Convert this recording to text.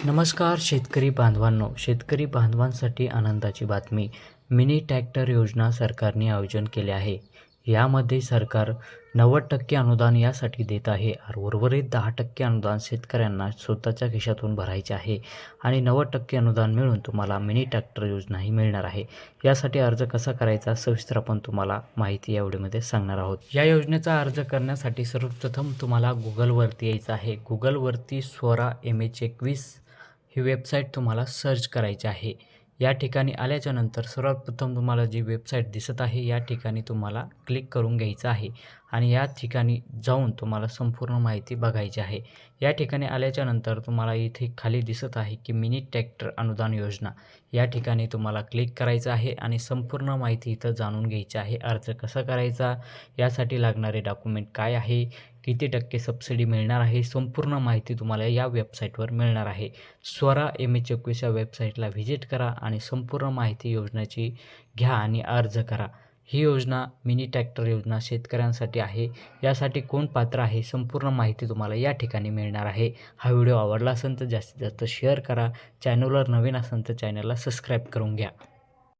नमस्कार शेतकरी बांधवांनो, शेतकरी बांधवांसाठी आनंदाची बातमी. मिनी ट्रॅक्टर योजना सरकारने आयोजन केले आहे. यामध्ये सरकार 90% अनुदान यासाठी देत आहे. उर्वरित 10% अनुदान शेतकऱ्यांना स्वतःच्या खिशातून भरायचे आहे आणि 90% अनुदान मिळून तुम्हाला मिनी ट्रॅक्टर योजनाही मिळणार आहे. यासाठी अर्ज कसा करायचा सविस्तर आपण तुम्हाला माहिती या व्हिडिओमध्ये सांगणार आहोत. या योजनेचा अर्ज करण्यासाठी सर्वप्रथम तुम्हाला गुगलवरती यायचं आहे. गुगलवरती स्वरा MH21 ही वेबसाईट तुम्हाला सर्च करायची आहे. या ठिकाणी आल्याच्या नंतर सर्वात प्रथम तुम्हाला जी वेबसाईट दिसत आहे या ठिकाणी तुम्हाला क्लिक करून घ्यायचं आहे आणि या ठिकाणी जाऊन तुम्हाला संपूर्ण माहिती बघायची आहे. या ठिकाणी आल्याच्या नंतर तुम्हाला इथे खाली दिसत आहे की मिनी ट्रॅक्टर अनुदान योजना, या ठिकाणी तुम्हाला क्लिक करायचं आहे आणि संपूर्ण माहिती इथं जाणून घ्यायची आहे. अर्ज कसा करायचा, यासाठी लागणारे डॉक्युमेंट काय आहे, किती टक्के सबसिडी मिळणार आहे, संपूर्ण माहिती तुम्हाला या वेबसाईटवर मिळणार आहे. स्वरा MH21 या वेबसाईटला व्हिजिट करा आणि संपूर्ण माहिती योजनेची घ्या आणि अर्ज करा. ही योजना मिनी ट्रॅक्टर योजना शेतकऱ्यांसाठी आहे. यासाठी कोण पात्र आहे संपूर्ण माहिती तुम्हाला या ठिकाणी मिळणार आहे. हा व्हिडिओ आवडला असेल तर जास्तीत जास्त शेअर करा. चॅनलवर नवीन असेल तर चॅनलला सबस्क्राईब करून घ्या.